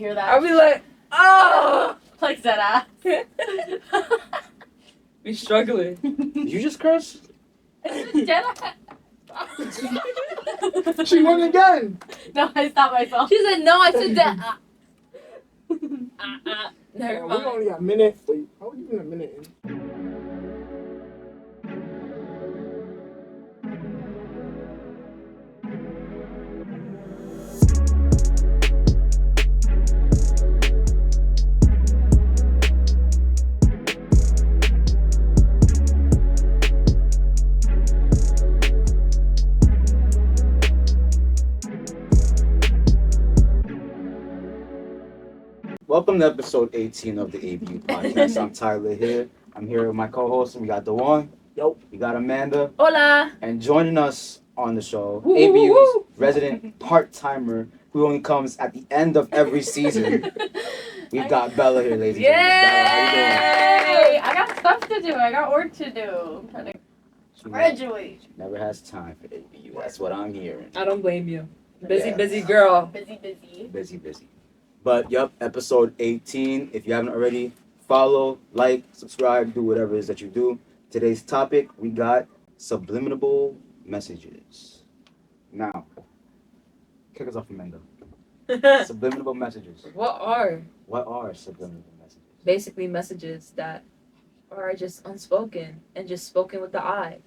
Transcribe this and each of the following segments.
hear that. I'll be like, oh! Like that ass. Be struggling. Did you just curse? She won again. No, I stopped myself. She said, no, I said that. Never We mind. only got a minute. Wait, how are you even a minute in? Welcome to episode 18 of the ABU podcast. I'm Tyler here. I'm here with my co-host. We got Dewan. Yo. We got Amanda. Hola. And joining us on the show, Woo, woo, ABU's woo. resident part-timer who only comes at the end of every season. We've got Bella here, ladies and gentlemen. Bella, how Yay! I got stuff to do. I got work to do. I'm trying to you doing? graduate. She never has time for ABU. That's what I'm hearing. I don't blame you. Busy, Yeah. busy girl. Busy. Busy. But, yep, episode 18. If you haven't already, follow, like, subscribe, do whatever it is that you do. Today's topic, we got subliminal messages. Now, kick us off, Amanda. Subliminal messages. What are What are subliminal messages? basically messages that are just unspoken and just spoken with the eye?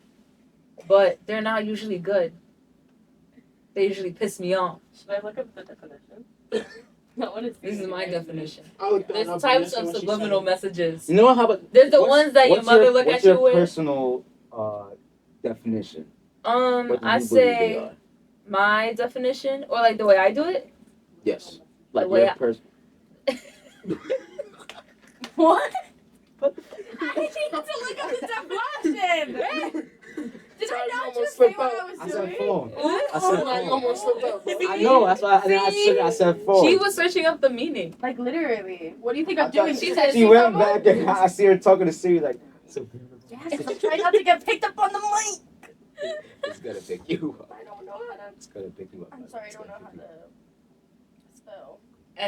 But they're not usually good. They usually piss me off. Should I look up the definition? No, what is This is my definition. I looked that There's up types and of that's what she subliminal said. messages. You know what? How about There's the ones that your mother look what's at you your with. personal definition? What do I you believe they say are? my definition, or like the way I do it. Yes. Like The way your I- person. What? I need to look up the definition. Did I not just say what I was I doing? said phone. What? I said I phone. almost slipped up. I know. That's why I said phone. She was searching up the meaning. Like literally. What do you think I I'm doing? thought she said She went back and I see her talking to Siri like. Yes, I'm trying not to get picked up on the mic. It's gonna pick you up. I don't know how to. It's gonna pick you up. I'm sorry, I don't know how to spell.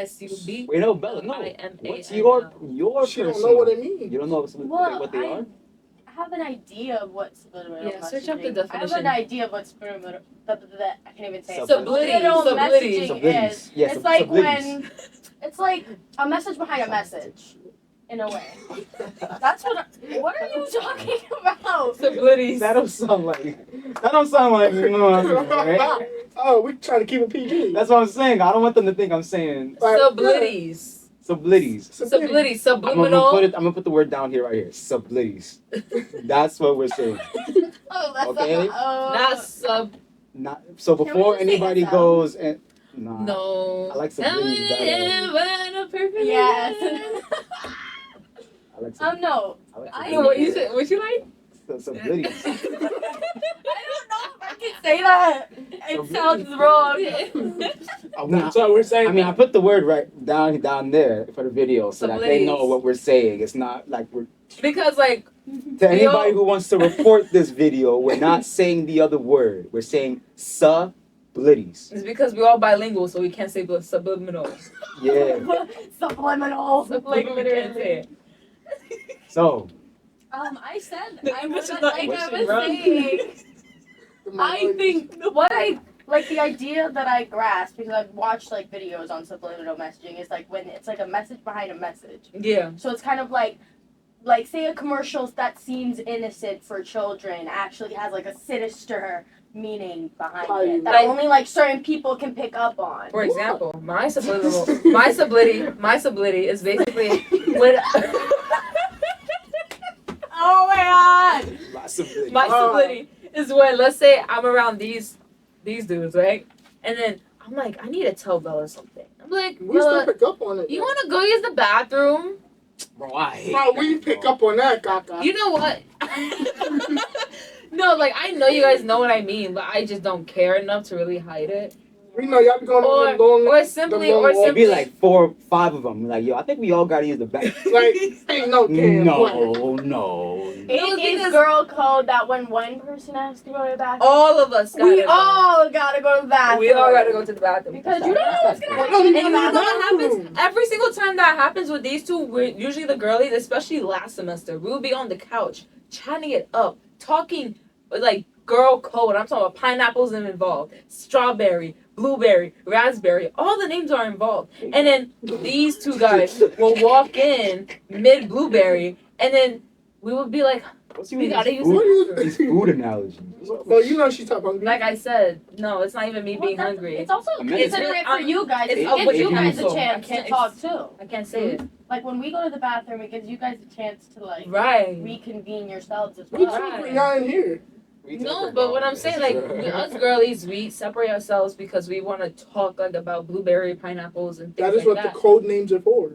SUB. Wait, no, Bella, no. IMANL. What's your She personal? don't know what it means. You don't know what they I are? have an idea of what subliminal Yeah, search up the messaging- I have definition. an idea of what subliminal. I can't even say it. Subliminal. Subliminal Sublities. messaging Sublities. is. Yes, It's like sublities. when. It's like a message behind a message. In a way. That's what. What are you talking about? Sublities. That don't sound like. You know, right? Oh, we trying to keep it PG. That's what I'm saying. I don't want them to think I'm saying Sublities. sublities. Sublities. I'm gonna Subliminal. put the word down here right here. Sublities. That's what we're saying. Oh, that's Okay. Not sub. Not so Can we before just say anybody that goes and nah. No. I like sublities better. Yes. I like sublities. No. I like I- sublities. What you said? What you like? Sublities. I don't know if I can say that. It sounds wrong. Nah, That's what we're saying. I mean, I put the word right down there for the video so that they know Sublities. what we're saying. It's not like we're Because like to anybody who wants to report this video. We're not saying the other word. We're saying sublities. it's because we're all bilingual, so we can't say subliminal. Yeah. Subliminal. Like we can't say it. So I said The I English was is not like I English, was bro. saying. I think what I like the idea that I grasp because I've watched like videos on subliminal messaging is like when it's like a message behind a message. Yeah. So it's kind of like say a commercial that seems innocent for children actually has like a sinister meaning behind it that Like- only like certain people can pick up on. For example, my sublity is basically when Oh my god! lots of sublities. my sublity is when, let's say I'm around these dudes, right? And then I'm like, I need to tell Bella something. I'm like, we still Bella, pick up on it. you want to go use the bathroom? Bro, I hate Bro, that, we pick bro. up on that, Kaka. You know what? No, like I know you guys know what I mean, but I just don't care enough to really hide it. We know y'all be going on the long. Or simply, long or walk. It'd simply. be like 4 or 5 of them. Like, yo, I think we all gotta use the bathroom. Like, ain't no damn way. No. It is girl code that when one person has to go to the bathroom, All of us gotta we go. all gotta go to the bathroom. We all gotta go to the bathroom. Because you don't know what's gonna That's happen. And in you the know what bathroom. happens? Every single time that happens with these two, we're usually the girlies, especially last semester, we would be on the couch, chatting it up, talking like girl code. I'm talking about pineapples involved, strawberry, blueberry, raspberry, all the names are involved. And then these two guys will walk in mid blueberry, and then we would be like, What's we gotta use these food analogies? Well, you know she's talking about. like I said, no, it's not even me being hungry. It's also I mean, considerate for you guys. it's It up gives with you you guys a also. chance to talk too. I can't say it. Like when we go to the bathroom, it gives you guys a chance to like Right. reconvene yourselves as We well. talk when y'all in here. No, but what I'm saying, like, us girlies, we separate ourselves because we want to talk, like, about blueberry, pineapples, and things That is like what that. the code names are for.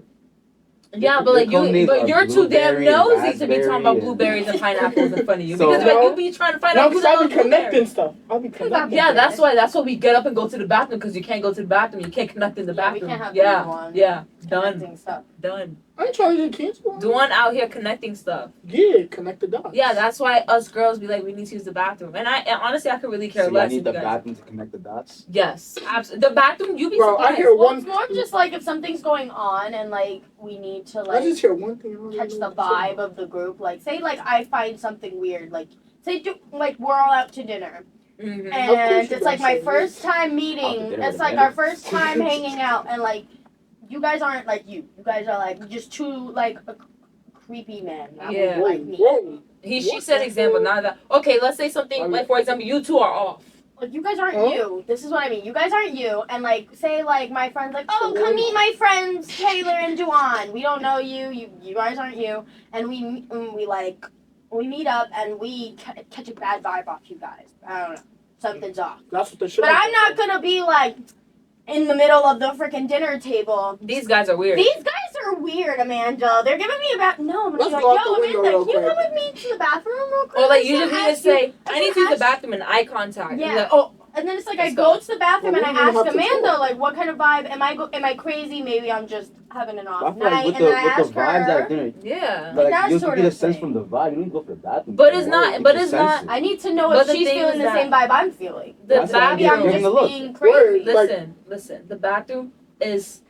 Yeah, but, Your like, code names are you're too damn blueberry and nosy to be talking about raspberry blueberries and pineapples in front of you. So- Because, like, No. you be trying to find No, out who because the I'll hell be is blueberry. connecting stuff. I'll be connecting. Yeah, that's why we get up and go to the bathroom, because you can't go to the bathroom. You can't connect in the Yeah, we bathroom. can't have yeah, anyone yeah, done, connecting stuff. done. I ain't trying to get canceled. Doing out here connecting stuff. Yeah, connect the dots. Yeah, that's why us girls be like, we need to use the bathroom. And honestly, I could really care So I less. need if the you guys- bathroom to connect the dots. Yes, absolutely. The bathroom, you be Bro, I surprised. hear Well, one. it's more of just like if something's going on and like we need to I like just hear one thing. I don't catch even the know what vibe of the group. Like say like I find something weird. Like say like we're all out to dinner Mhm. and you it's like guys my say first time Out to meeting. dinner It's with like dinner. our first time hanging out and like you guys aren't like you. You guys are like just two like creepy men. That would Yeah. like me. Whoa. She What said the example, hell? not that. Okay, let's say something like, for example, you two are off. Like you guys aren't Huh? you. This is what I mean. You guys aren't you. And like say like my friend's like, oh come meet my friends Taylor and Juwan. We don't know you. You guys aren't you. And we meet up and we catch a bad vibe off you guys. I don't know. Something's off. That's what the shit. But I'm not gonna be like in the middle of the freaking dinner table. These guys are weird. These guys are weird, Amanda. They're giving me a no. I'm gonna Let's be like, go out yo, the window Amanda, real can you come quick. with me to the bathroom real quick? Or like I you just just wanna need to ask you- say, I need to use the ask- bathroom in eye contact. Yeah. You're like, oh, And then it's like I Let's go go. to the bathroom Well, and we I don't ask have to Amanda talk. like what kind of vibe am I crazy? Maybe I'm just having an I off feel like night with and the then I ask vibes her. at dinner, yeah. like that you sort get a of sense thing. from the vibe. You don't go for the bathroom. But Don't it's worry, not- you but can it's sense not- it. I need to know But if the she's thing feeling is the that- same vibe I'm feeling. The That's why I'm Maybe I'm giving just a look. being crazy. Word. Listen. The bathroom is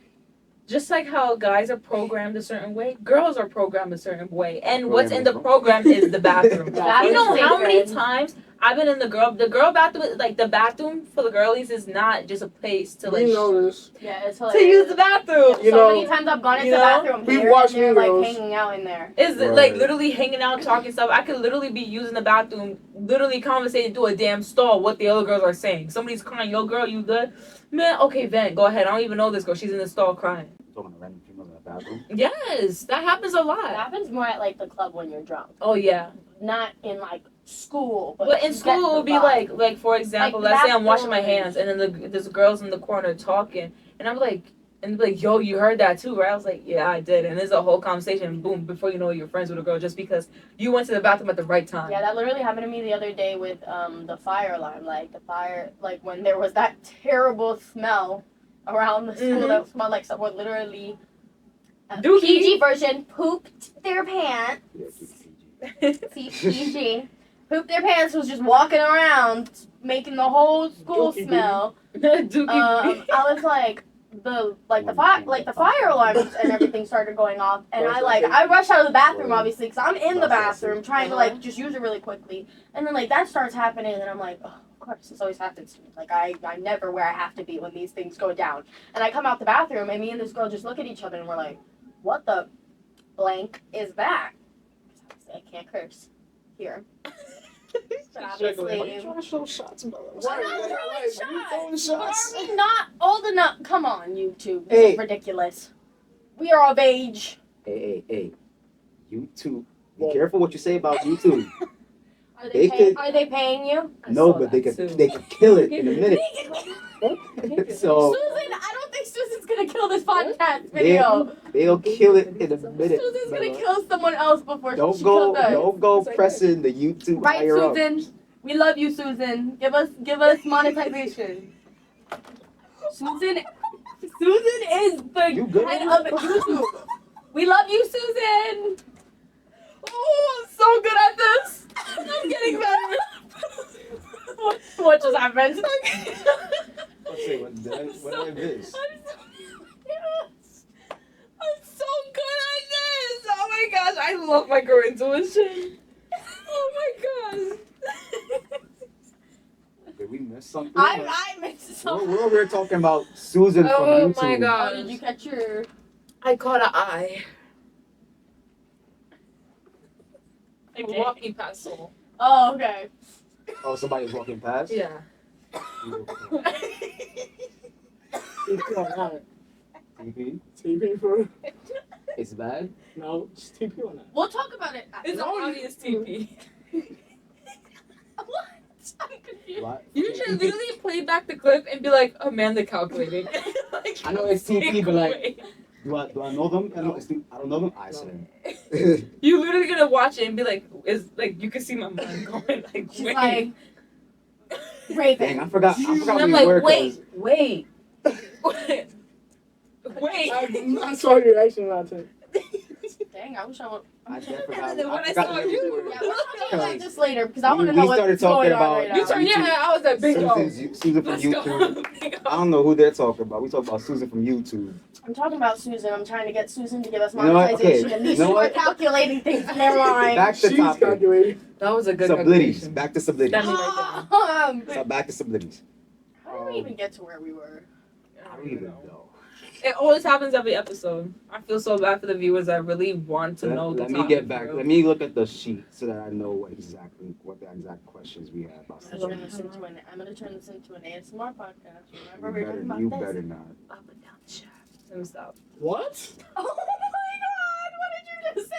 just like how guys are programmed a certain way. Girls are programmed a certain way, and what's in the program is the bathroom. That You know is how many sacred. times I've been in the girl bathroom? Like the bathroom for the girlies is not just a place to like We know this. Yeah, it's to hilarious. use the bathroom. You so know- many times I've gone into you the know, bathroom we here watch and they're Mean like Girls. hanging out in there. Is Right. like literally hanging out, talking stuff. I could literally be using the bathroom, literally conversating through a damn stall what the other girls are saying. Somebody's crying, yo girl, you good? Man, okay, Van, go ahead. I don't even know this girl. She's in the stall crying. Talking to random females in the bathroom. Yes, that happens a It lot. happens more at like the club when you're drunk, Oh yeah. not in like school. But in you get school it the would be vibe. like for example, Like, let's say I'm washing my bathroom. hands and then there's girls in the corner talking and I'm like, and they're like, yo, you heard that too, right? I was like, yeah, I did. And there's a whole conversation, and boom, before you know it, you're friends with a girl just because you went to the bathroom at the right time. Yeah, that literally happened to me the other day with the fire alarm. Like like when there was that terrible smell around the school Mhm. that smelled like someone literally Dookie. PG version pooped their pants. Yeah, keep it PG. PG pooped their pants, was just walking around making the whole school Dookie smell. Dookie. I was like the fire alarms and everything started going off, and I rushed out of the bathroom obviously because I'm in the bathroom trying to like just use it really quickly, and then like that starts happening, and I'm like, oh, of course this always happens to me. Like I'm never where I have to be when these things go down, and I come out the bathroom and me and this girl just look at each other and we're like, what the blank is that? I can't curse here. But obviously. Why you trying to show shots, bro? Why not throwing You throwing But shots? are we not old enough? Come on, YouTube. This Hey. is ridiculous. We are of age. Hey. YouTube. Be careful what you say about YouTube. Are They could- Are they paying you? I No, saw but they that could too. they could kill it in a minute. So Susan, I don't think Susan's gonna kill this podcast video. they'll kill it in a minute. Susan's gonna brother. kill someone else before Don't she go kills us. don't go It's okay. pressing the YouTube Right, higher up. Susan? We love you, Susan. Give us monetization. Susan is the You good? head of YouTube. We love you, Susan. Oh, I'm so good at this. I'm getting better. What just happened? Let's see, what did I miss? I'm so good at this. Oh my gosh, I love my girl intuition. Oh my gosh. Did we miss something? I missed something. We're over here talking about Susan from Oh YouTube. my god. Oh, did you catch your? I caught an eye. Like Okay. walking past soul. Oh, okay. Oh, somebody's walking past? Yeah. TP on that. TP? TP for It's bad? no, just TP on that. We'll talk about it. It's No, obvious TP. What? I'm confused. What? You should literally play back the clip and be like, Amanda calculating. Like, I know it's TP, but like, way. do I know them? I don't know them. I said. You literally gonna watch it and be like, is like you can see my mind going like, She's wait. like, Raven. Dang, I forgot. And where I'm we like, were, wait, 'cause- wait, wait. I saw your reaction last time. Dang, I wish I would. I definitely forgot. And then when I forgot saw where we you- were. Yeah, we're talking about Because this later because I we- want to we know what's started going talking on about- right now. You turn your head. I was at Big O. Susan from Let's go. YouTube. Big I O. don't know who they're talking about. We talk about Susan from YouTube. I'm talking about Susan. I'm trying to get Susan to give us You know what? monetization. Okay. And these You know two are what? calculating things. Never mind. Back to She's topic. calculating. That was a good Sublities. calculation. Back to Sublities. That- So back to Sublities. How did we even get to where we were? I don't even know. It always happens every episode. I feel so bad for the viewers that really want to know the Let me topic, get back. bro. Let me look at the sheet so that I know what the exact questions we have. About I'm gonna turn this into an ASMR podcast. Remember we were talking about You this? better not. Up and down the shaft. Let me stop. What? Oh my god! What did you just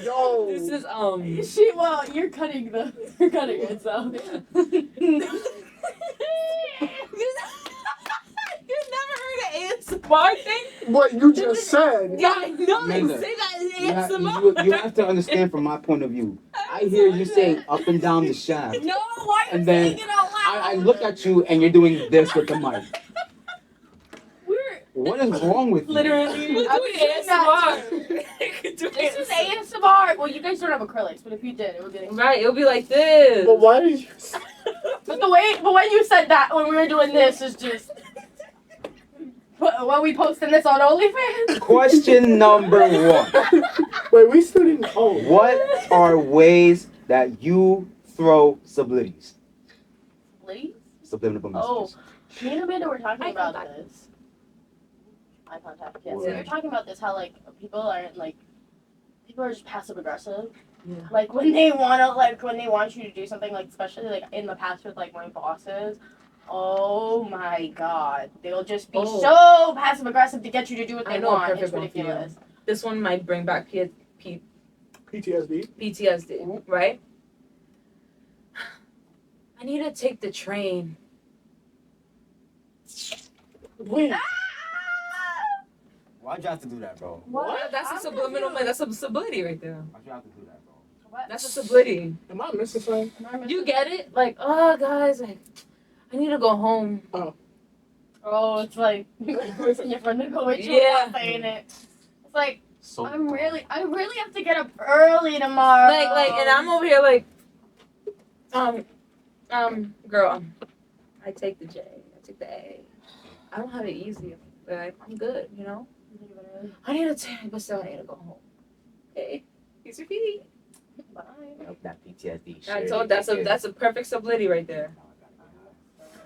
say? Yo. This is Well, you're cutting it, so. You've never heard an ASMR thing? What you just said. Yeah, I know they Amanda, say that in You have, ASMR. you have to understand from my point of view. I hear you saying up and down the shaft. No, why are you And then saying it out loud? I look at you and you're doing this with the mic. We're What is wrong with you? literally. We're I doing was doing ASMR. This is ASMR. Well, you guys don't have acrylics, but if you did, it would be. Right, it'll be like this. But why did you? But when you said that when we were doing this is just. What we posting this on OnlyFans? Question number 1. Wait, we still didn't. Oh, What are ways that you throw sublities? Please? Subliminal Oh. messages. Me and Amanda were talking Eye about contact. this. Eye contact, yes. Word. We were talking about this, how, like, people are just passive aggressive. Yeah. Like, when they want you to do something, like, especially, like, in the past with, like, my bosses, oh my god. They'll just be so passive aggressive to get you to do what I they know a want. perfect It's one for you. ridiculous. This one might bring back PTSD. PTSD, right? I need to take the train. Wait. Why'd you have to do that, bro? What? That's a I'm subliminal. confused. That's a sublity right there. Why'd you have to do that, bro? What? That's a sublity. Am I missing something? You get it? Like, oh, guys, like, I need to go home. Oh, it's like forcing your friend to go with you Yeah. without saying it. It's like So I really have to get up early tomorrow. Like, and I'm over here like, girl, I take the J, I take the A. I don't have it easy. Like, I'm good, you know. I need to take, but still, I need to go home. Okay, peace your feet. Bye. Nope, that PTSD shit. I told that's a perfect sublity right there.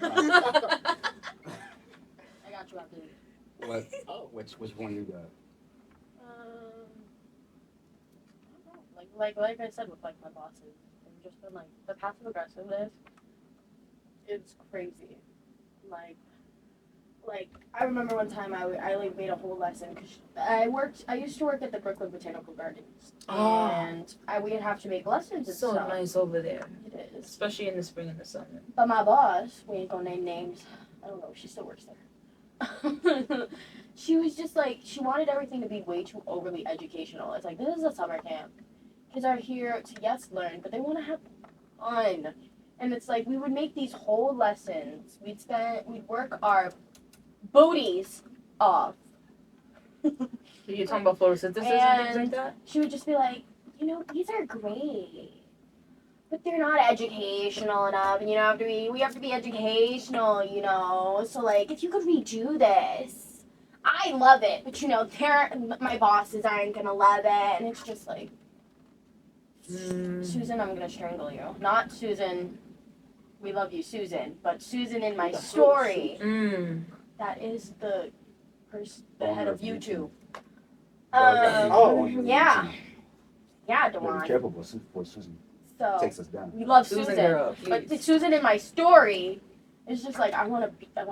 I got you after this. What? Oh, which one you got? I don't know. Like I said with like my bosses, they've just been like the passive aggressiveness. It's crazy. Like I remember one time I like made a whole lesson because I used to work at the Brooklyn Botanical Gardens and we'd have to make lessons and So stuff. nice over there, It is. especially in the spring and the summer. But my boss, we ain't gonna name names. I don't know. She still works there. She was just like she wanted everything to be way too overly educational. It's like this is a summer camp. Kids are here to learn, but they want to have fun. And it's like we would make these whole lessons. We'd work our booties off. You're talking about photosynthesis and things like And that? she would just be like, you know, these are great, but they're not educational enough, and we have to be educational, So like, if you could redo this, I love it, but my bosses aren't gonna love it, and it's just like, Susan, I'm gonna strangle you. Not Susan. We love you, Susan, but Susan in my story. That is the head of YouTube. Yeah. Yeah, Be Dewan. careful before Susan So takes us down. we love Susan Susan, girl, but please. Susan in my story is just like I want to beat those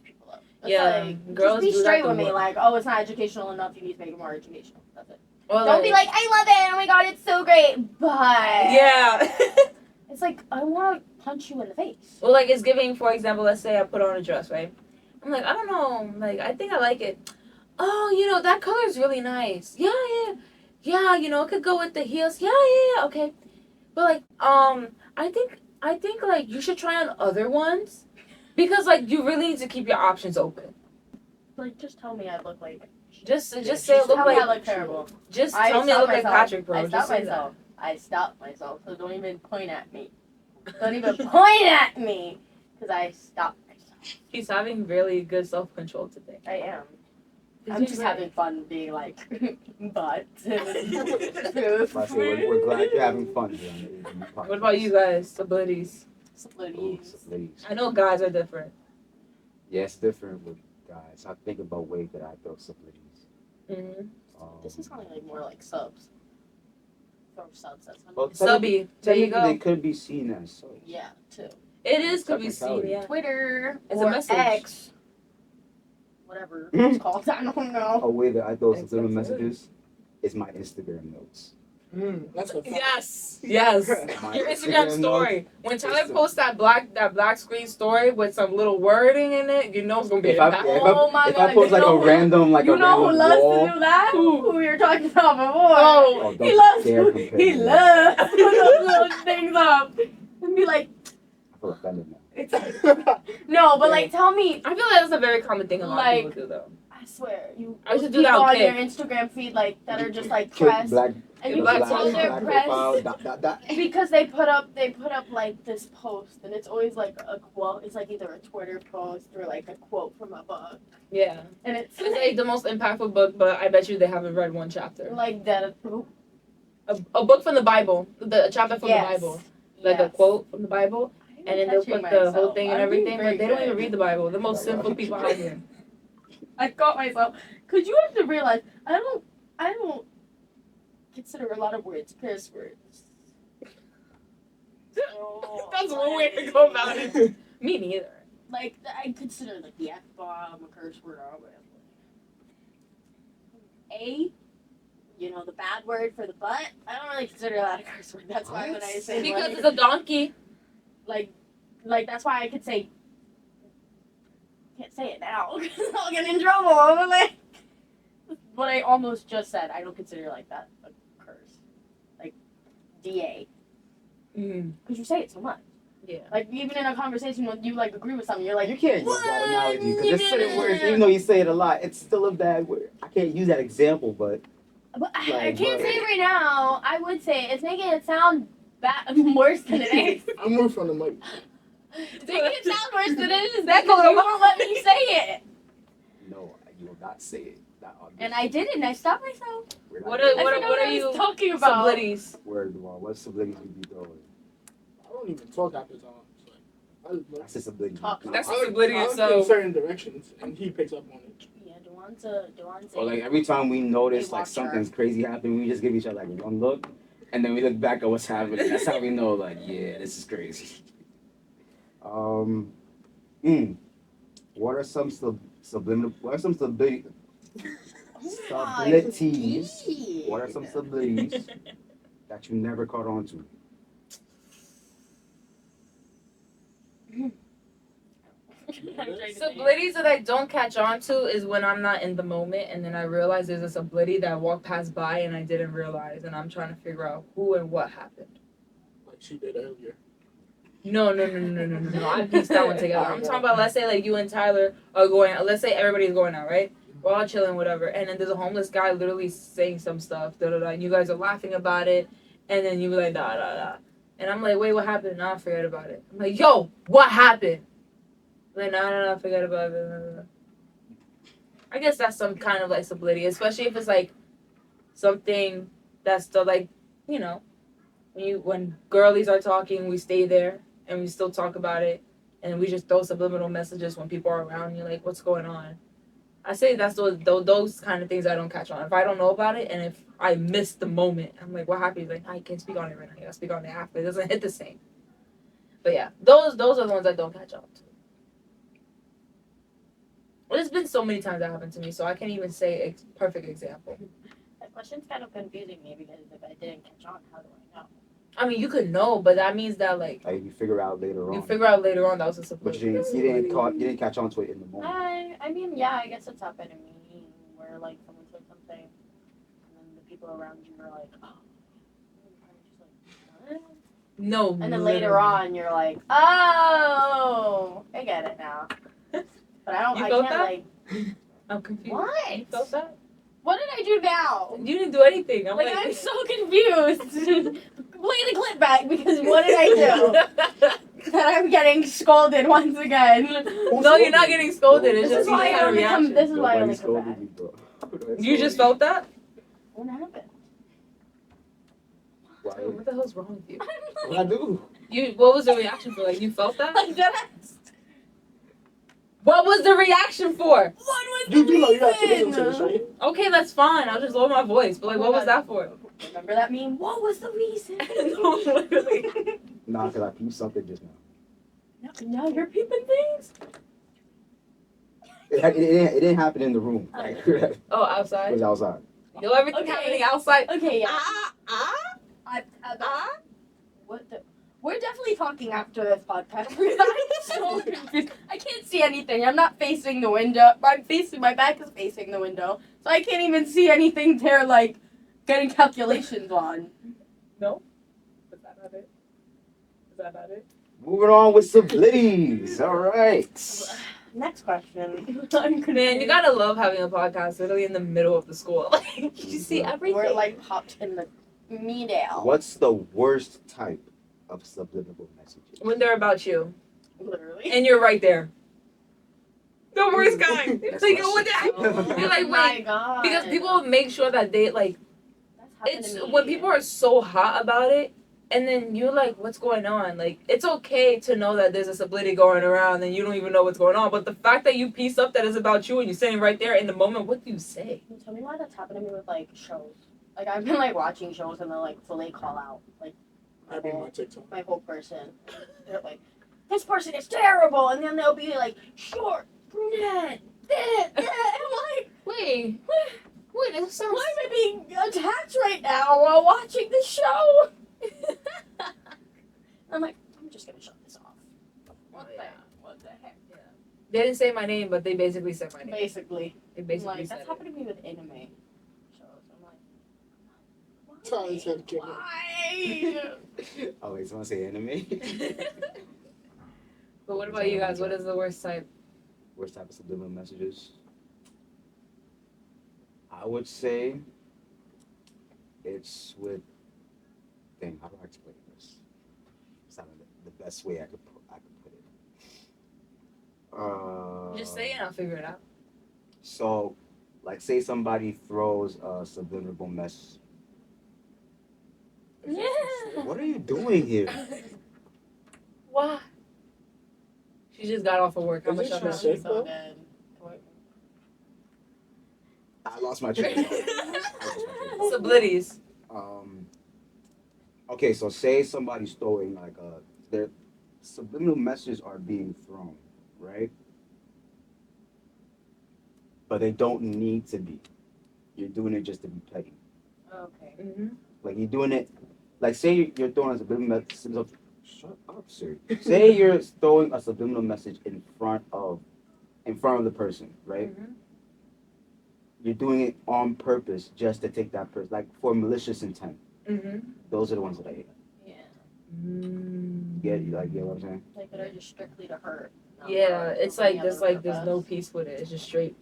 people up. It's Yeah, like, girls just be do that straight the with me. most. Like, oh, it's not educational enough. You need to make it more educational. That's it. Well, Don't be like, I love it. Oh my god, it's so great. But yeah. it's like I want to punch you in the face. Well, like, it's giving, for example, let's say I put on a dress, right? I'm like, I don't know. Like, I think I like it. Oh, that color is really nice. Yeah. Yeah, it could go with the heels. Yeah, okay. But, like, I think, like, you should try on other ones. Because, like, you really need to keep your options open. Like, just tell me I look like. Just say it look Tell me I like. look terrible. Just I tell me I stopped look like myself. Patrick, bro. I Just stopped say myself. I stopped myself. So don't even point at me. Don't even point at me. Because I stopped myself. He's having really good self-control today. I am. Did I'm you just really? having fun being like, but. I say we're glad you're having fun here on the ADU podcast. What about you guys? Sublities. Ooh, ladies. I know guys are different. Yeah, it's different with guys. I think about ways that I throw sublities. Mm-hmm. This is sounding like more like subs. Throw subs, that's funny. Well, Subby. There you technically, they go. could be seen as so. Yeah, too. It is could be seen, Technicality. yeah. Twitter It's a or message. X. Whatever it's called, I don't know. A way that I throw Thanks, subliminal that's it. messages is my Instagram notes. That's a fact. Yes. My Your Instagram story. notes, When Tyler Insta- posts that black screen story with some little wording in it, you know it's gonna be If I, impactful. if Oh I, my if God, I post you like know a who- random like You a know who random loves wall, to do that? Who? Who we were talking about before. Oh, don't He loves dare to, compare he me. loves to put those little things up and be like, I feel offended now. it's no, but like tell me, I feel like that's a very common thing a lot Like- of people do though. I swear, you I should do people that on on your Kik. Instagram feed like that are just like Kick pressed. black, And you black can tell they're black pressed profile, dot, dot, dot. because they put up like this post and it's always like a quote. It's like either a Twitter post or like a quote from a book. Yeah. And it's It's like the most impactful book, but I bet you they haven't read one chapter. like that. A book from the Bible, a chapter from Yes. the Bible, like a Yes. quote from the Bible, and then they'll Catching put the whole myself. thing and I'm being everything, very but they don't good. even read the Bible. The most sinful people out here. I caught myself. Cause you have to realize I don't consider a lot of words curse words. So, That's one way to go about it. Me neither. Like I consider like the F bomb a curse word or whatever. The bad word for the butt. I don't really consider that a curse word. That's why when I say Because like, it's a donkey. like that's why I could say. Can't say it now because I'll get in trouble. But like, what I almost just said, I don't consider like that a curse. Like, DA. Because you say it so much. Yeah. Like, even in a conversation when you, like, agree with something, you're like, You can't use that analogy because there's certain words, even though you say it a lot, it's still a bad word. I can't use that example, but but I Like, can't but- say it right now. I would say it. It's making it sound worse than it is. I'm more from the mic. It's making it sound worse than it is. That's why you won't let me say it. no, you will not say it. Not on this. And I didn't. I stopped myself. We're not What doing are- I that. forgot what what are I you- was talking about. Sublities. Word, Duan. What sublities would you throw in? I don't even talk half the time. So That's a subliminal. Talk. That's I a look subliminal, in so. certain directions, and he picks up on it. Yeah, Dewan's Or like every time we notice Hey, like watch something's crazy happening, we just give each other like one look, and then we look back at what's happening. That's how we know like, yeah, this is crazy. What are some subliminal? What are some subliminal? Sublities. What are some sublities that you never caught on to? Sublities that I don't catch on to is when I'm not in the moment and then I realize there's a sublity that walked past by and I didn't realize and I'm trying to figure out who and what happened. Like she did earlier. No. I pieced that one together. I'm talking about, let's say, like, you and Tyler are going out. Let's say everybody's going out, right? We're all chilling, whatever. And then there's a homeless guy literally saying some stuff, and you guys are laughing about it. And then you be like, da. And I'm like, wait, what happened? No, I forget about it. I'm like, yo, what happened? Like, no, forget about it. I guess that's some kind of, like, sublimity, especially if it's, like, something that's still, like, you know, when girlies are talking, we stay there and we still talk about it, and we just throw subliminal messages when people are around you, like, what's going on? I say that's those kind of things I don't catch on. If I don't know about it and if I miss the moment, I'm like, what happened? He's like, I can't speak on it right now. You gotta speak on it after. It doesn't hit the same. But yeah, those are the ones I don't catch on to. There's been so many times that happened to me, so I can't even say a perfect example. That question's kind of confusing me because if I didn't catch on, how do I know? I mean, you could know, but that means that, like you figure out later on. You figure out later on that was a But surprise. you didn't catch on to it in the moment. I mean, yeah, I guess it's happened to me where like someone said something, and then the people around you are like, oh, and you're just like, what? No. And then later on, you're like, oh, I get it now. But I don't. You I felt can't that? like. I'm confused. What? You felt that? What did I do now? You didn't do anything. I'm Like I'm so confused. Play the clip back because what did I do? That I'm getting scolded once again. No, you're not getting scolded. It's This just is why you I had a only come. reaction. This is why I Nobody only come scolded back. you, bro. You just felt that? What happened? Why? What the hell's wrong with you? What I do? What was the reaction for? Like, you felt that? Like that. What was the reaction for? What was You the do know you have to reason? listen to this, right? Okay, that's fine. I'll just lower my voice. But, like, Oh my what was God. that for? Remember that meme? What was the reason? No, literally. Nah, because I peeped something just now. Now you're peeping things. It didn't happen in the room. Like, it Oh, outside? was outside. Yo, everything Okay. happening outside. Okay, yeah. Ah. What the? We're definitely talking after this podcast. I'm so confused. I can't see anything. I'm not facing the window. My back is facing the window, so I can't even see anything they're like getting calculations on. No? Is that not it? Is that not it? Moving on with SUBLITIES. All right. Next question. Man, you gotta love having a podcast literally in the middle of the school. Like, you see everything. We're like popped in the middle. What's the worst type of subliminal messages? When they're about you. Literally. And you're right there. The worst kind. That's Like, my what the heck? Oh You're like, my wait. God. Because people make sure that they, like, That's happened it's to me. when people are so hot about it, and then you're like, what's going on? Like, it's okay to know that there's a subliminal going around and you don't even know what's going on. But the fact that you piece up that it's about you and you're sitting right there in the moment, what do you say? Can you tell me why that's happened to me with like shows? Like I've been like watching shows and they'll like fully call out like I be on my TikTok. my whole person. They're like, this person is terrible, and then they'll be like, short, brunette, this. I'm like, Wait, it sounds... why am I being attacked right now while watching the show? I'm like, I'm just gonna shut this off. What the heck? They didn't say my name, but they basically said my name. Basically, They I'm basically like, said that's it. happened to me with anime shows. I'm like, Tyler's head kicker. why? Oh, wait, someone say anime? But what about you guys? What is the worst type? Worst type of subliminal messages? I would say it's with. Dang, how do I explain this? It's not the best way I could put it. Just say it and I'll figure it out. So, like, say somebody throws a subliminal message. Yeah. What are you doing here? Why? She just got off of work. How Is much it of true? that? Shit, So bro. good. I lost my train of thought. Sublities. Okay, so say somebody's throwing like their subliminal messages are being thrown, right? But they don't need to be. You're doing it just to be petty. Okay. Mm-hmm. Like you're doing it, like say you're throwing a subliminal message. Shut up, Siri. Say you're throwing a subliminal message in front of the person, right? Mm-hmm. You're doing it on purpose just to take that person, like for malicious intent. Mm-hmm. Those are the ones that I hate. Yeah. Get what I'm saying? Like that are just strictly to hurt. not Yeah, for it's any like there's other no purpose. peace with it. It's just straight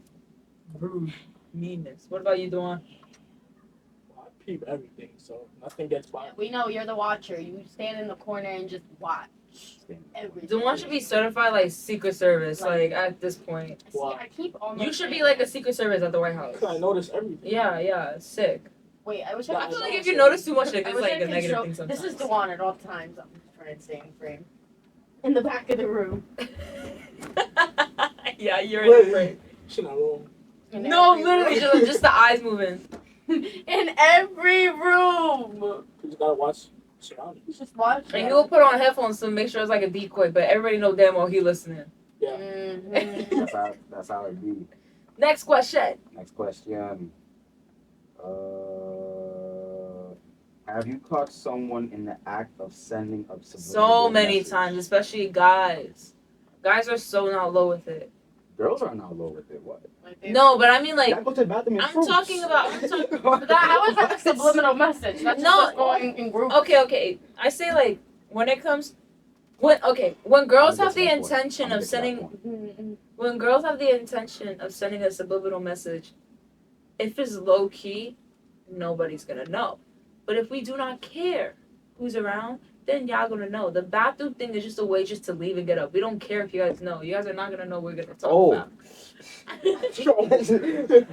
rude meanness. What about you, Dawn? I peep everything, so nothing gets by. Yeah, we know you're the watcher. You stand in the corner and just watch everything. Dawn should be certified like Secret Service, like at this point. See, I keep almost You should be saying like a that. Secret Service at the White House. I notice everything. Yeah, sick. Wait, I wish Yeah, I I could feel like show- if you notice too much, I it's wish like I a could negative show- thing sometimes. This is Dewan at all times. I'm just trying to stay in frame. In the back of the room. Yeah, you're in the frame. She's not wrong. In No, every literally, room. just the eyes moving. In every room. You just gotta watch surroundings. Just watch. And it. he'll put on headphones to make sure it's like a decoy, but everybody know damn well he listening. Yeah. Mhm. That's how it be. Next question. Next question. Have you caught someone in the act of sending a subliminal So many message? times, especially guys. Guys are so not low with it. Girls are not low with it. What? No, but I mean like Y'all go to the bathroom in I'm groups. talking about- How is that a subliminal message? That's No. just us going in groups. okay. I say like when it comes when girls have the intention of sending Mhm. when girls have the intention of sending a subliminal message, if it's low key, nobody's gonna know. But if we do not care who's around, then y'all gonna know. The bathroom thing is just a way just to leave and get up. We don't care if you guys know. You guys are not gonna know what we're gonna talk Oh. about.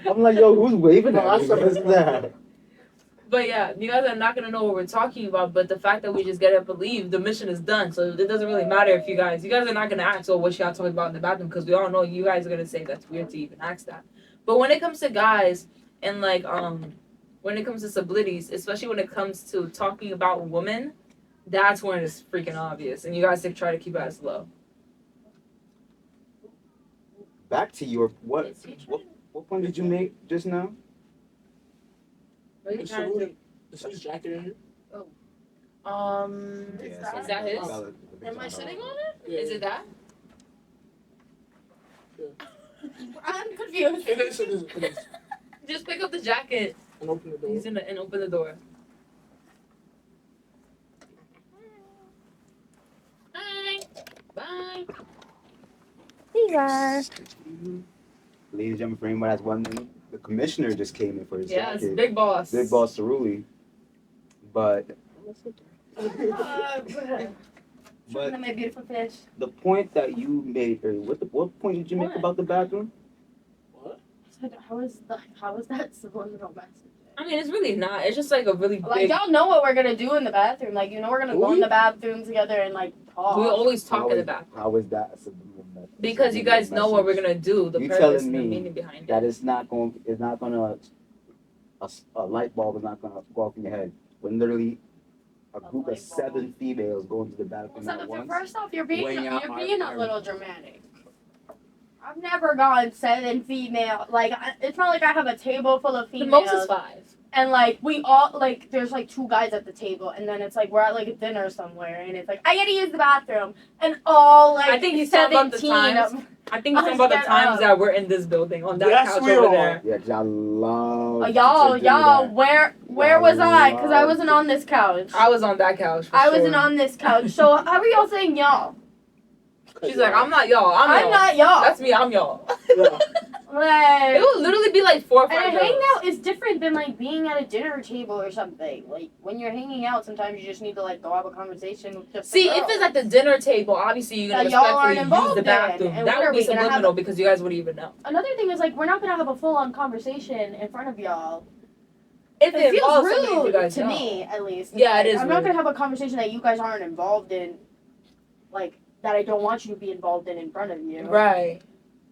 I'm like, yo, who's waving No, at me? that's What's that? But yeah, you guys are not gonna know what we're talking about. But the fact that we just get up and leave, the mission is done. So it doesn't really matter if you guys are not gonna ask, oh, what y'all talking about in the bathroom? Because we all know you guys are gonna say that's weird to even ask that. But when it comes to guys and like when it comes to sublities, especially when it comes to talking about women, that's when it's freaking obvious. And you guys try to keep it as low. Back to your what point did you make just now? What are you Is trying to do? his jacket in here? Is Is that his? Am I sitting on it? Yeah. Is it that? I'm confused. It is. Just pick up the jacket. And open the door. He's in and open the door. Bye. Bye. Caesar. Ladies and gentlemen, for anybody that's wondering, the commissioner just came in for his Yeah, it's jacket. Big Boss. Big Boss Cerulli. But But my beautiful fish. the point that you made, or what point did you make What? about the bathroom? What? How is that subliminal message? I mean, it's really not. It's just like a really Like big. y'all know what we're gonna do in the bathroom. Like we're gonna go in the bathroom together and like talk. We always talk How in the is- bath How is that a subliminal message? because you guys know what we're gonna do. The You purpose telling and the me meaning behind That it. it's not gonna, a light bulb is not gonna go off in your head when literally a group of light bulb. 7 females go into the bathroom Well, at so once. first off, you're being When y'all a little dramatic. I've never gone 7 female. Like it's not like I have a table full of The females. most is 5. And like we all like there's like 2 guys at the table and then it's like we're at like a dinner somewhere and it's like I gotta use the bathroom and all like I think he's talking about the 17 times. of I think he's talking about the Get times up. that we're in this building on that Yes, couch we over are. there. Yeah, 'cause y'all love. y'all to do that. where was I? Because I wasn't on this couch. I was on that couch. For I sure. wasn't on this couch. So how are y'all saying y'all? She's like, I'm not y'all. I'm y'all. not y'all. That's me. I'm y'all. Yeah. Like, It would literally be like 4 or 5 and a girls. hangout is different than like being at a dinner table or something. Like when you're hanging out, sometimes you just need to like go have a conversation with just the See, if girls. it's at the dinner table, obviously you're gonna That y'all aren't respectfully use involved the in, bathroom. and That what would are be we gonna have subliminal because you guys wouldn't even know. Another thing is like we're not gonna have a full on conversation in front of y'all. If It it feels involves somebody you rude guys to know. me, at least. Yeah, it Like, is I'm not rude. gonna have a conversation that you guys aren't involved in, like that I don't want you to be involved in front of you. Right.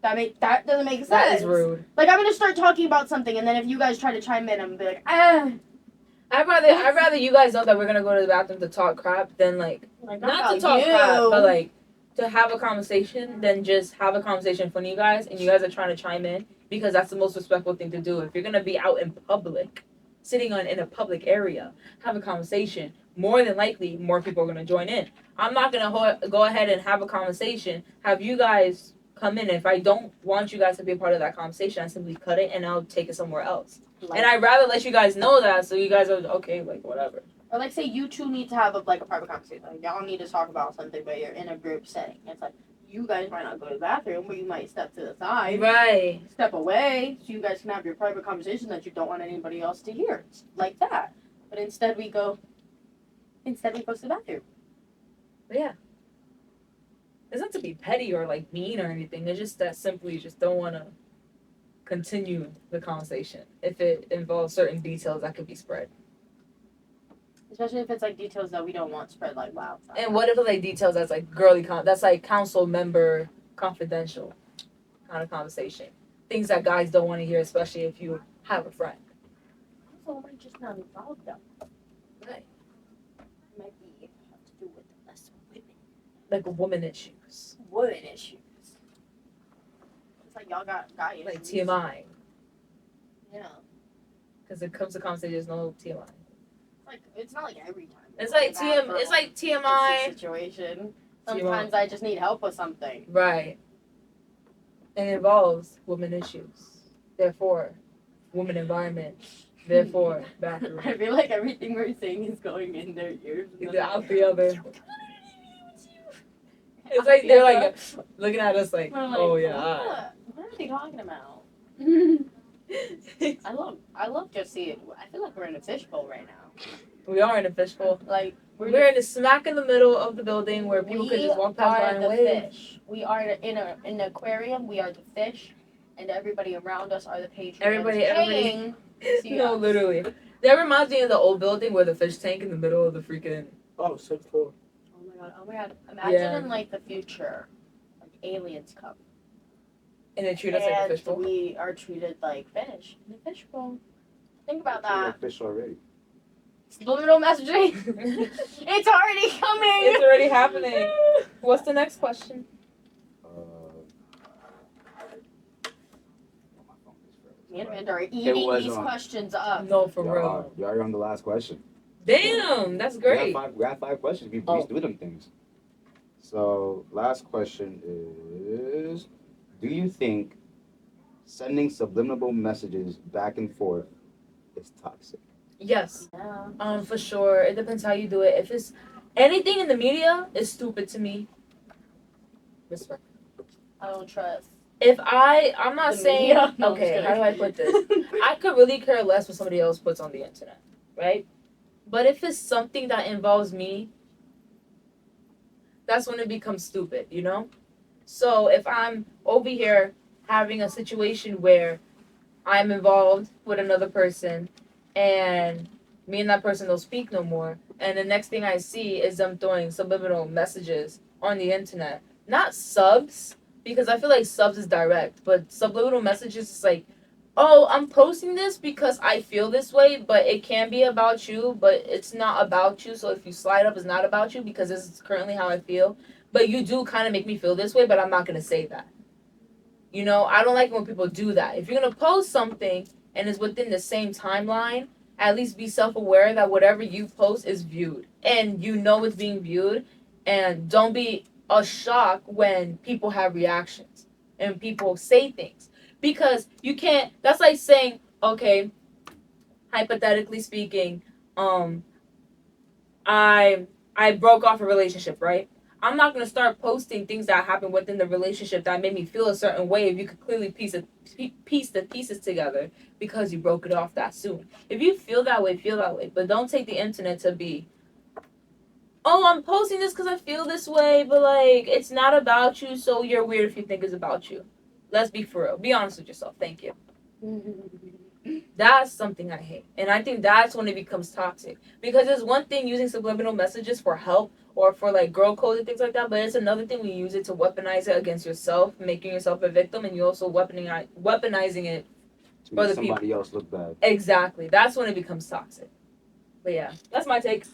That doesn't make sense. That is rude. Like I'm gonna start talking about something, and then if you guys try to chime in, I'm gonna be like, I'd rather you guys know that we're gonna go to the bathroom to talk crap than like not to about talk you. crap, but like to have a conversation, then just have a conversation in front of you guys, and you guys are trying to chime in because that's the most respectful thing to do. If you're gonna be out in public, sitting in a public area, have a conversation, more than likely more people are gonna join in. I'm not gonna go ahead and have a conversation, have you guys come in. If I don't want you guys to be a part of that conversation, I simply cut it and I'll take it somewhere else. Like, And I'd rather let you guys know that so you guys are okay, like whatever. Or like say you two need to have a private conversation. Like y'all need to talk about something, but you're in a group setting. It's like you guys might not go to the bathroom, but you might step to the side, Right. step away, so you guys can have your private conversation that you don't want anybody else to hear, like that. But instead we go to the bathroom. But yeah. It's not to be petty or like mean or anything. It's just that simply you just don't want to continue the conversation if it involves certain details that could be spread. Especially if it's like details that we don't want spread like loud. And what if it's like details that's like that's like council member confidential kind of conversation. Things that guys don't want to hear, especially if you have a friend. Also, might just not involved though. Right. Might be have to do with less women. Like woman issues. Women issues. It's like y'all got guy issues. Like TMI. Yeah. Because it comes to conversation, there's no TMI. It's not like every time. It's like TMI. Situation. Sometimes I just need help with something. Right. And it involves women issues. Therefore, woman environment. Therefore, bathroom. I feel like everything we're saying is going in their ears. Either out the other. It's like they're like looking at us like, oh yeah. What are they talking about? I love just seeing. I feel like we're in a fishbowl right now. We are in a fishbowl. Like we're in the smack in the middle of the building where people could just walk past by and wave. Fish. We are in an aquarium. We are the fish, and everybody around us are the patrons. Everybody. No, us. literally. That reminds me of the old building where the fish tank in the middle of the freaking. Oh, 6th floor. Oh my god. Imagine in like the future, like aliens come. And they treat us like a fishbowl. We are treated like fish in the fishbowl. Think about that. Fish already. Subliminal messaging. It's already coming. It's already happening. What's the next question? Me and Amanda are eating these questions up. No, for real. You're already on the last question. Damn, that's great. We have five questions. We breezed through them things. So, last question is, do you think sending subliminal messages back and forth is toxic? Yes. Yeah. For sure. It depends how you do it. If it's anything in the media, is stupid to me. Respect. I don't trust. If I'm not saying, media? No, okay, I'm how do I put this? I could really care less what somebody else puts on the internet, right? But if it's something that involves me, that's when it becomes stupid, you know? So if I'm over here having a situation where I'm involved with another person and me and that person don't speak no more, and the next thing I see is them throwing subliminal messages on the internet, not subs, because I feel like subs is direct, but subliminal messages is like, oh, I'm posting this because I feel this way, but it can be about you, but it's not about you. So if you slide up, it's not about you because this is currently how I feel. But you do kind of make me feel this way, but I'm not going to say that. You know, I don't like when people do that. If you're going to post something and it's within the same timeline, at least be self-aware that whatever you post is viewed. And you know it's being viewed. And don't be a shock when people have reactions and people say things. Because you can't, that's like saying, okay, hypothetically speaking, I broke off a relationship, right? I'm not going to start posting things that happened within the relationship that made me feel a certain way if you could clearly piece the pieces together because you broke it off that soon. If you feel that way, feel that way. But don't take the internet to be, oh, I'm posting this because I feel this way, but like, it's not about you, so you're weird if you think it's about you. Let's be for real. Be honest with yourself. Thank you. That's something I hate. And I think that's when it becomes toxic. Because it's one thing using subliminal messages for help or for like girl code and things like that, but it's another thing when you use it to weaponize it against yourself, making yourself a victim, and you also weaponizing it To for make the somebody people. else look bad. Exactly. That's when it becomes toxic. But yeah, that's my take.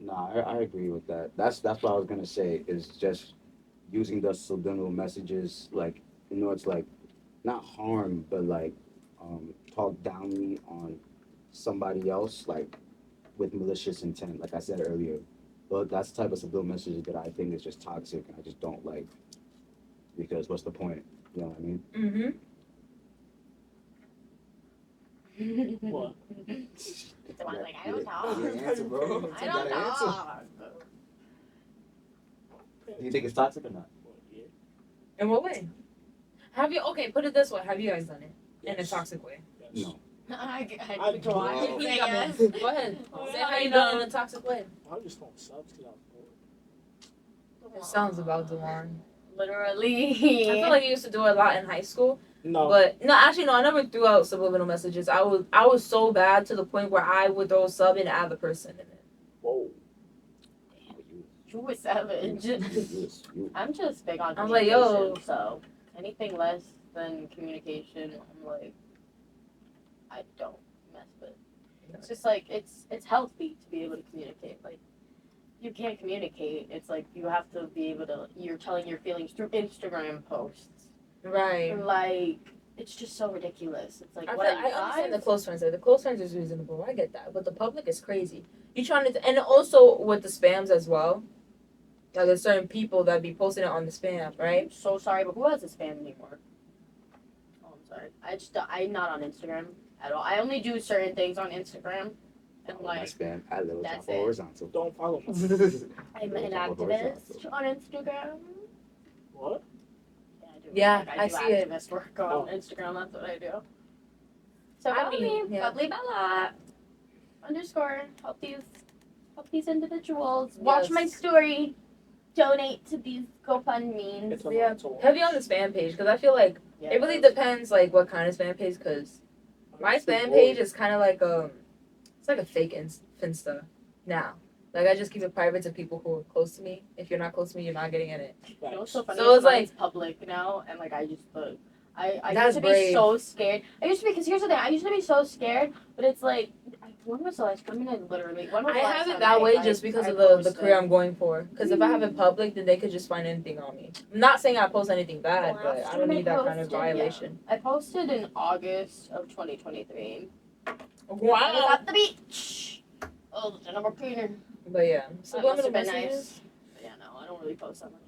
Nah, I agree with that. That's what I was gonna say, is just using the subliminal messages, like, you know, it's like not harm, but like talk downly on somebody else, like with malicious intent, like I said earlier. But that's the type of subliminal message that I think is just toxic and I just don't like, because what's the point? You know what I mean? Mm-hmm. What? Dewan's like, I don't talk. You didn't answer, bro. I You don't gotta answer. talk. Do you think it's toxic or not? Yeah. In what way? Have you, okay, put it this way. Have you guys done it? In a Yes. toxic way? Yes. No. I I go on. don't. Say yes. Go ahead. Say how you done it in a toxic way. I just don't subs because I was bored. It sounds about Dewan. Literally. I feel like you used to do it a lot in high school. No. But no, actually no, I never threw out subliminal messages. I was so bad to the point where I would throw a sub and add the person in it. Whoa. You were savage. You. I'm just big on I'm like, communication, yo. so anything less than communication, I'm like, I don't mess with. It's just like it's healthy to be able to communicate. Like, you can't communicate. It's like you have to be able to. You're telling your feelings through Instagram posts. Right. Like, it's just so ridiculous. It's like, I what? understand the close friends. The close friends is reasonable. I get that, but the public is crazy. You trying to, and also with the spams as well. Like there's certain people that be posting it on the spam, right? I'm so sorry, but who has a spam anymore? Oh, I'm sorry. I'm not on Instagram at all. I only do certain things on Instagram, and My like spam. I live that's on it. horizontal. Don't follow me. I'm an activist on Instagram. What? Yeah, I do. Yeah, Like, I do see it. activist work on Oh. Instagram. That's what I do. So I follow mean, me, yeah. Bubbly Bella _ help these individuals. Watch Yes. my story. Donate to these GoFundMes. It's a Yeah. mental. Heavy on the spam page because I feel like Yeah, it really depends like what kind of spam page. Because my spam page is kind of like it's like a fake Finsta now. Like I just keep it private to people who are close to me. If you're not close to me, you're not getting in it. You know what's so funny? So it's like- Mine's public now, and like I just put. I That's used to be brave. so scared. I used to be because here's the thing. I used to be so scared, but it's like when was the last? I mean, when was the I last have it time that way I- just because I of the posted? career I'm going for. Because if I have it public, then they could just find anything on me. I'm not saying I post anything bad, The but last I don't time need that kind of posted, yeah. violation. I posted in August of 2023. I was Wow. at the beach. Oh, the number cleaner. But yeah, That must subliminal have been messages. nice. But yeah, no, I don't really post that much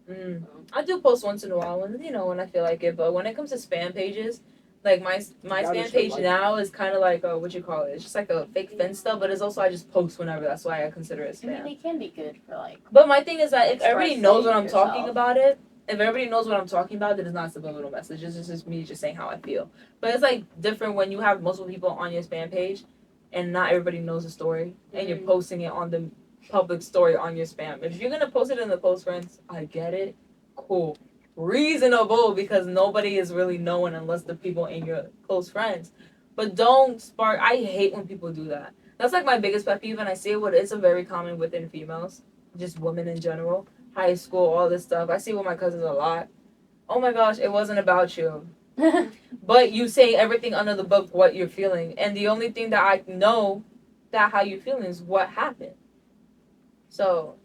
anymore. I do post once in a while when when I feel like it. But when it comes to spam pages, like my That spam is page like- now is kind of like what you call it? It's just like a fake Finsta, but it's also I just post whenever. That's why I consider it I mean, spam. they can be good for like. But my thing is that if everybody Expressing knows what I'm yourself. talking about it, if everybody knows what I'm talking about, then it's not subliminal messages. It's just me just saying how I feel. But it's like different when you have multiple people on your spam page, and not everybody knows the story, and you're posting it on the public story on your spam. If you're gonna post it in the close friends, I get it. Cool. Reasonable because nobody is really knowing unless the people in your close friends. But don't spark. I hate when people do that. That's like my biggest pet peeve, and I see it. It's a very common within females, just women in general, high school, all this stuff. I see it with my cousins a lot. Oh my gosh, it wasn't about you. But you say everything under the book what you're feeling, and the only thing that I know that how you feeling is what happened. So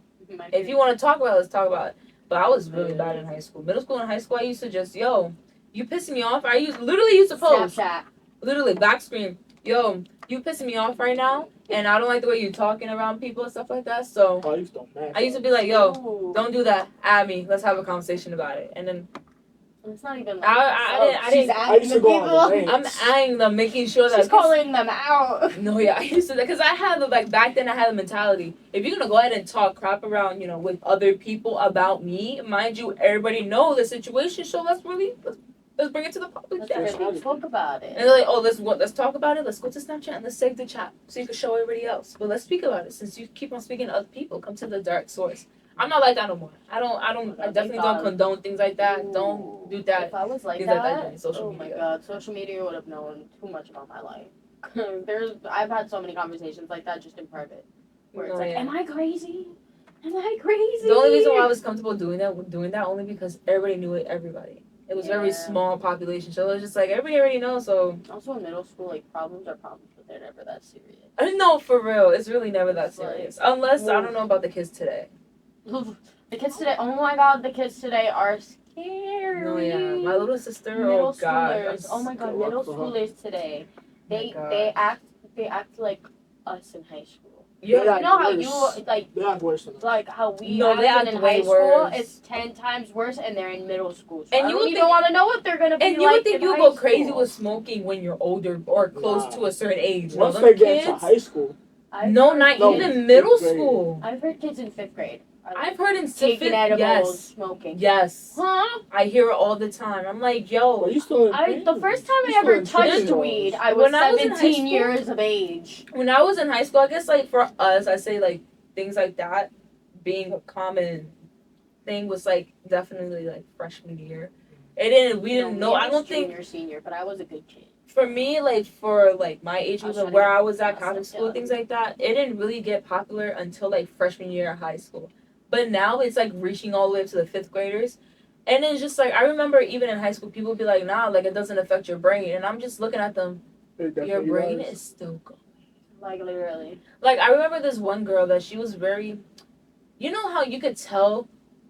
if you want to talk about it, let's talk about it. But I was really bad in high school. Middle school and high school, I used to just, you pissing me off. Literally used to post. Snapchat. Literally, back screen. Yo, you pissing me off right now. And I don't like the way you're talking around people and stuff like that. So Police don't match I used to up. be like, yo, Ooh. don't do that. Add me. Let's have a conversation about it. And then It's not even. I She's didn't- I adding used the to go on the people. I'm eyeing them, making sure that. She's calling them out. No, yeah, I used to that because I had back then I had a mentality. If you're gonna go ahead and talk crap around, with other people about me, mind you, everybody know the situation. So let's bring it to the public. Let's Chat. really talk about it. And they're like, oh, let's talk about it. Let's go to Snapchat and let's save the chat so you can show everybody else. But let's speak about it since you keep on speaking to other people. Come to the dark source. I'm not like that no more. I definitely don't condone things like that. Don't do that. If I was like Things like that that, on social oh my media. god, social media would have known too much about my life. I've had so many conversations like that just in private, where it's Oh, like, yeah. am I crazy? Am I crazy? The only reason why I was comfortable doing that only because everybody knew it. Everybody. It was very Yeah. small population, so it was just like everybody already knows. So Also in middle school, like problems are problems, but they're never that serious. I didn't know for real. It's really never that It's like- serious, unless I don't know about the kids today. The kids today, oh my god, the kids today are scary. No, yeah, my little sister. Middle Oh god. schoolers. Oh my god, Good luck middle for her. schoolers today. My They God. they act like us in high school. Yeah. They're You know how worse. you like They act worse than us. like how we No, they acted act in way high school, worse. it's 10 times worse, and they're in middle school. So And I you don't would even think- want to know what they're gonna be And you like would think in you high go crazy school. with smoking when you're older or close Nah. to a certain age. No, Once them they get into kids. high school, I've No, heard not kids- No, even middle fifth grade. school. I've heard kids in 5th grade. are, like, I've heard in taking edibles, Yes. smoking. Yes. Huh? I hear it all the time. I'm like, yo. Are you still in The first time I You're ever still in touched teen weed, laws. I was When I was in high 17 school- years of age. When I was in high school, I guess like for us, I say like things like that being a common thing was like definitely like freshman year. It didn't. We didn't know. I don't think junior, senior, but I was a good kid. for me, like for like my age I was group trying and to where get I was at myself Catholic school, done. things like that, it didn't really get popular until like freshman year of high school. But now it's like reaching all the way up to the 5th graders. And it's just like I remember even in high school people would be like, nah, like it doesn't affect your brain. And I'm just looking at them, It your definitely brain does. is still going. Like, literally. Like I remember this one girl that she was very, you know how you could tell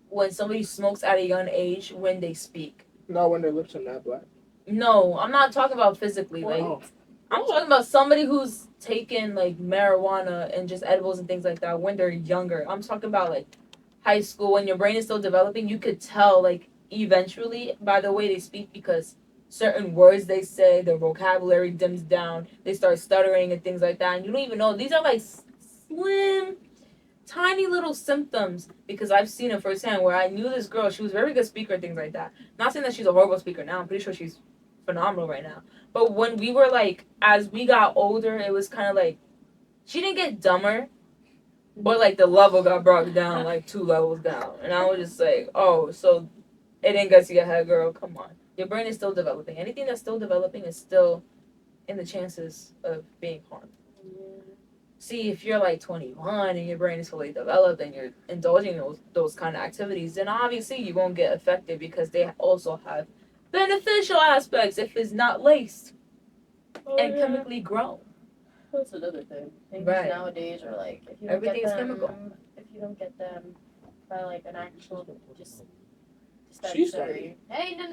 when somebody smokes at a young age when they speak. Not when their lips are not black. No, I'm not talking about physically. Like Oh. I'm talking about somebody who's taken like marijuana and just edibles and things like that when they're younger. I'm talking about like high school when your brain is still developing. You could tell like eventually by the way they speak because certain words they say, their vocabulary dims down. They start stuttering and things like that. And you don't even know. These are like slim, tiny little symptoms because I've seen it firsthand where I knew this girl. She was a very good speaker, things like that. Not saying that she's a horrible speaker now. I'm pretty sure she's phenomenal right now. But when we were like, as we got older, it was kind of like, she didn't get dumber, but like the level got brought down like 2 levels down. And I was just like, oh, so it didn't get to your head, girl. Come on. Your brain is still developing. Anything that's still developing is still in the chances of being harmed. See, if you're like 21 and your brain is fully developed and you're indulging in those kind of activities, then obviously you won't get affected because they also have beneficial aspects if it's not laced and chemically grown. That's another thing. Things Right. nowadays are like, if you don't Everything get is them, chemical. if you don't get them by like an actual She dispensary. Hey, no.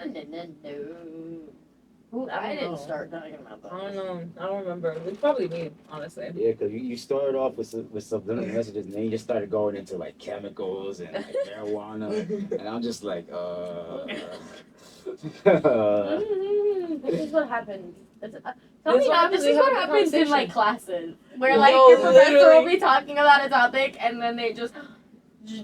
Ooh, I I don't didn't know. start talking about that. I don't know. I don't remember. We probably did, honestly. Yeah, because you started off with subliminal messages, and then you just started going into like chemicals and like marijuana, and I'm just like, This is what happens. Tell This me what now, happens this is when you what have a happens in like conversation. classes. Where No, like your professor will literally. be talking about a topic and then they just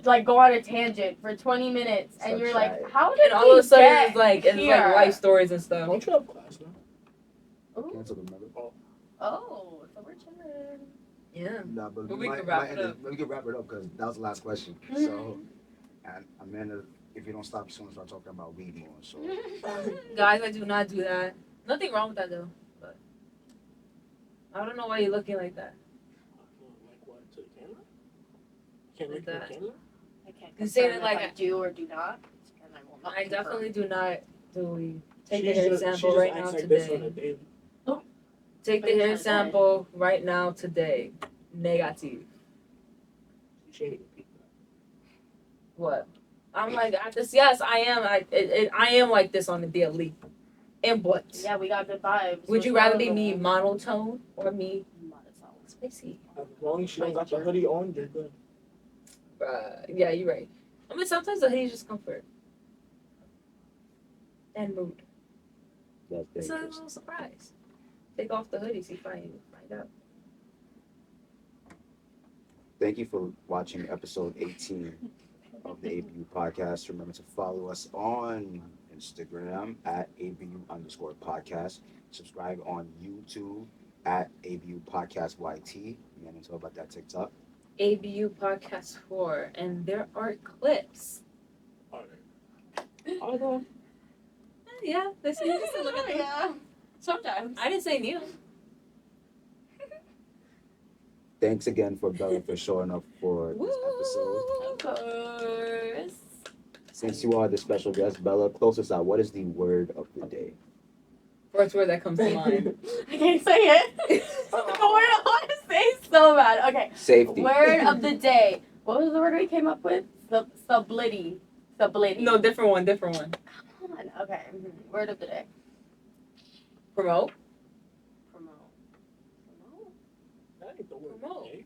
like go on a tangent for 20 minutes and you're like, Subside. how did And all of a sudden get it's like here? life stories and stuff. Don't you have class now? Ooh. Cancel the mother. Oh, so we're chilling. Yeah. Nah, but But we might- can wrap might it end up. We can wrap it up because that was the last question. Mm-hmm. So, and Amanda, if you don't stop, she's gonna start talking about weed more. So, Guys, I do not do that. Nothing wrong with that though. But I don't know why you're looking like that. Like what? To the camera? Can't Like look at that. the camera? I can't You say confirm it like if I a- do or do not. And I will not I confirm. definitely do not do weed. Take She the hair just- sample she just right acts now like this on a today. daily. Take the What are you hair trying to say? sample right now today. Negative. She ain't even peep that. What? I'm like at this. Yes, I am. I am like this on the daily. And what? Yeah, we got good vibes. Would you What's rather wrong be with me them? monotone or me spicy? As long as she don't got the hoodie on, you're good. Yeah, you're right. I mean, sometimes the hoodie is just comfort and mood. that's It's a dangerous. little surprise. Take off the hoodie, see if I find out. Thank you for watching episode 18 of the ABU podcast. Remember to follow us on Instagram at ABU_podcast. Subscribe on YouTube at ABU Podcast YT. You want to talk about that TikTok? ABU Podcast 4, and there are clips. Alright. Are there? Yeah, they say you just look at them. Yeah, sometimes. I didn't say new. Thanks again for Bella for showing up for this episode. Of course. Since you are the special guest, Bella, close us out. What is the word of the day? First word that comes to mind. I can't say it. The word I want to say so bad. Okay. Safety. Word of the day. What was the word we came up with? Sublity. No, different one. Come on. Okay. Word of the day. Promote. Promote. That ain't the word. Promote. Okay?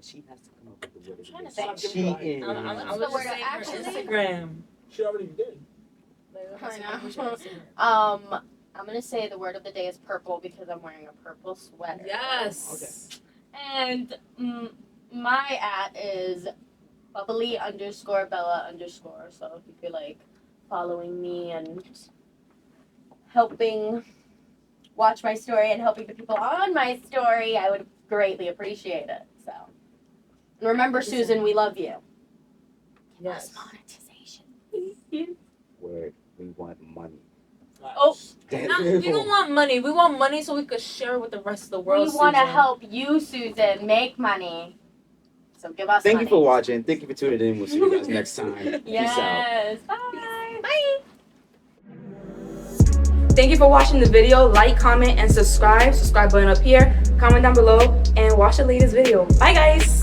She has to come up with the word. trying to think. Cheating. I What's was the just word saying her actually? Instagram. She already did. I know. I'm gonna say the word of the day is purple because I'm wearing a purple sweater. Yes. And my @ is bubbly_Bella_. So if you feel like following me and helping watch my story and helping the people on my story, I would greatly appreciate it. So, and remember, Susan, we love you. Yes. Monetization. Word. We want money. Oh, We don't want money. We want money so we could share it with the rest of the world. we want to Susan. help you, Susan, make money. So give us Thank money. you for watching. Thank you for tuning in. We'll see you guys next time. Peace out. Yes. Bye. Bye. Thank you for watching the video. Like, comment, and subscribe. Subscribe button up here. Comment down below and watch the latest video. Bye, guys.